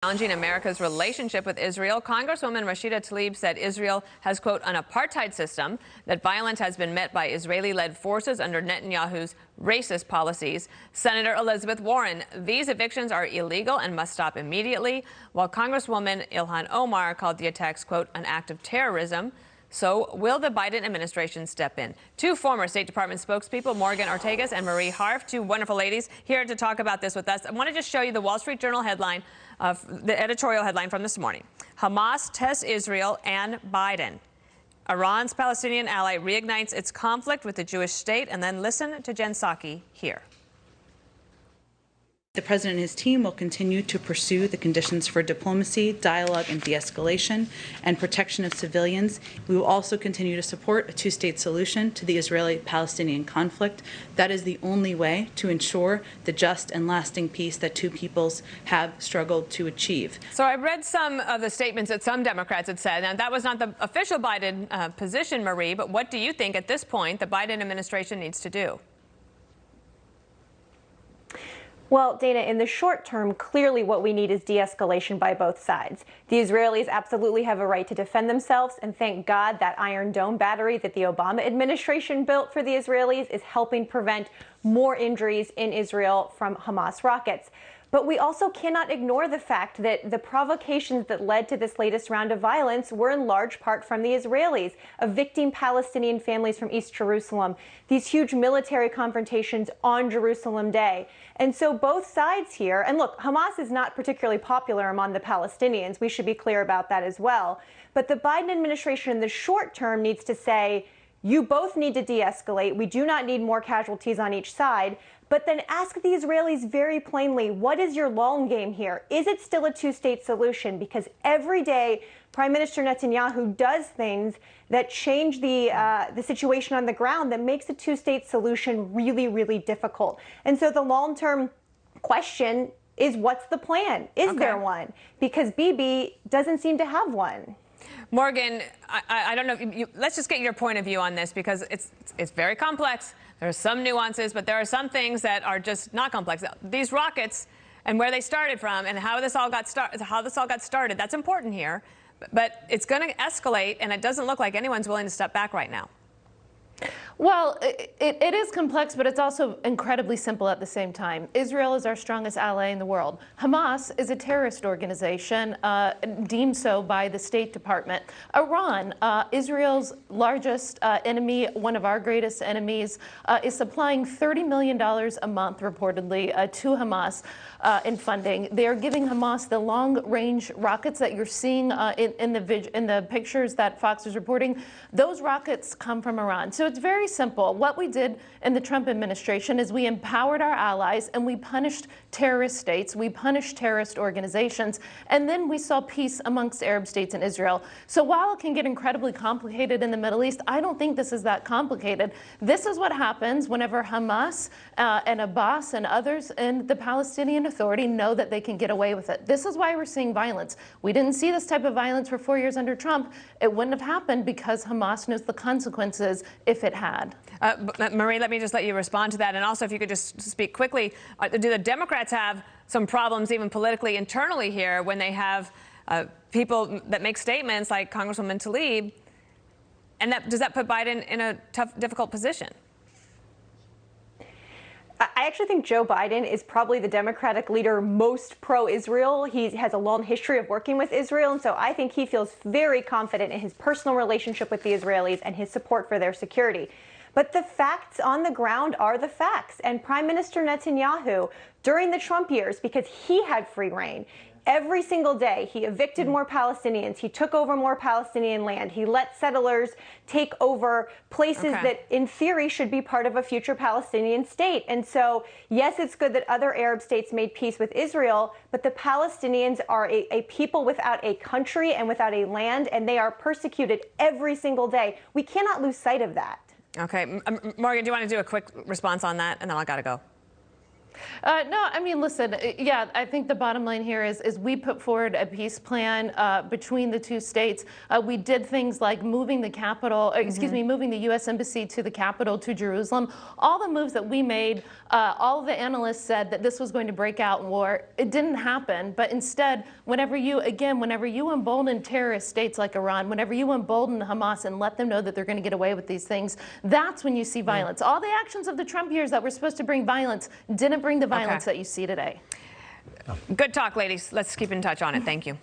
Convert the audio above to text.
Challenging America's relationship with Israel, Congresswoman Rashida Tlaib said Israel has, quote, an apartheid system, that violence has been met by Israeli-led forces under Netanyahu's racist policies. Senator Elizabeth Warren, these evictions are illegal and must stop immediately, while Congresswoman Ilhan Omar called the attacks, quote, an act of terrorism. So will the Biden administration step in? Two former State Department spokespeople, Morgan Ortagus and Marie Harf, two wonderful ladies, here to talk about this with us. I want to just show you the Wall Street Journal headline, the editorial headline from this morning. Hamas tests Israel and Biden. Iran's Palestinian ally reignites its conflict with the Jewish state. And then listen to Jen Psaki here. The president and his team will continue to pursue the conditions for diplomacy, dialogue, and de-escalation, and protection of civilians. We will also continue to support a two-state solution to the Israeli-Palestinian conflict. That is the only way to ensure the just and lasting peace that two peoples have struggled to achieve. So I read some of the statements that some Democrats had said, and that was not the official Biden position, Marie, but what do you think at this point the Biden administration needs to do? Well, Dana, in the short term, clearly what we need is de-escalation by both sides. The Israelis absolutely have a right to defend themselves, and thank God that Iron Dome battery that the Obama administration built for the Israelis is helping prevent more injuries in Israel from Hamas rockets. But we also cannot ignore the fact that the provocations that led to this latest round of violence were in large part from the Israelis, evicting Palestinian families from East Jerusalem, these huge military confrontations on Jerusalem Day. And so both sides here, and look, Hamas is not particularly popular among the Palestinians. We should be clear about that as well. But the Biden administration in the short term needs to say, you both need to de-escalate. We do not need more casualties on each side. But then ask the Israelis very plainly, what is your long game here? Is it still a two-state solution? Because every day, Prime Minister Netanyahu does things that change the situation on the ground that makes a two-state solution really, really difficult. And so the long-term question is, what's the plan? Is there one? Because Bibi doesn't seem to have one. Morgan, I don't know. Let's just get your point of view on this, because it's very complex. There are some nuances, but there are some things that are just not complex. These rockets and where they started from and how this all got started, that's important here. But it's going to escalate, and it doesn't look like anyone's willing to step back right now. Well, it is complex, but it's also incredibly simple at the same time. Israel is our strongest ally in the world. Hamas is a terrorist organization, deemed so by the State Department. Iran, Israel's largest enemy, one of our greatest enemies, is supplying $30 million a month, reportedly, to Hamas in funding. They are giving Hamas the long-range rockets that you're seeing in the pictures that Fox is reporting. Those rockets come from Iran. So it's very simple. What we did in the Trump administration is we empowered our allies and we punished terrorist states, we punished terrorist organizations, and then we saw peace amongst Arab states and Israel. So while it can get incredibly complicated in the Middle East, I don't think this is that complicated. This is what happens whenever Hamas and Abbas and others in the Palestinian Authority know that they can get away with it. This is why we're seeing violence. We didn't see this type of violence for 4 years under Trump. It wouldn't have happened because Hamas knows the consequences if it had. Marie, let me just let you respond to that. And also, if you could just speak quickly, do the Democrats have some problems even politically internally here when they have people that make statements like Congresswoman Tlaib? And does that put Biden in a tough, difficult position? I actually think Joe Biden is probably the Democratic leader most pro-Israel. He has a long history of working with Israel, and so I think he feels very confident in his personal relationship with the Israelis and his support for their security. But the facts on the ground are the facts. And Prime Minister Netanyahu, during the Trump years, because he had free reign, every single day he evicted more Palestinians, he took over more Palestinian land, he let settlers take over places that in theory should be part of a future Palestinian state. And so, yes, it's good that other Arab states made peace with Israel, but the Palestinians are a people without a country and without a land, and they are persecuted every single day. We cannot lose sight of that. Okay. Morgan, do you want to do a quick response on that? And then I got to go. No, I mean, listen, yeah, I think the bottom line here is we put forward a peace plan between the two states. We did things like moving the capital, excuse me, moving the U.S. Embassy to the capital, to Jerusalem. All the moves that we made, all of the analysts said that this was going to break out in war. It didn't happen, but instead, whenever you embolden terrorist states like Iran, whenever you embolden Hamas and let them know that they're going to get away with these things, that's when you see violence. All the actions of the Trump years that were supposed to bring violence didn't bring the violence that you see today. Good talk, ladies. Let's keep in touch on it. Thank you.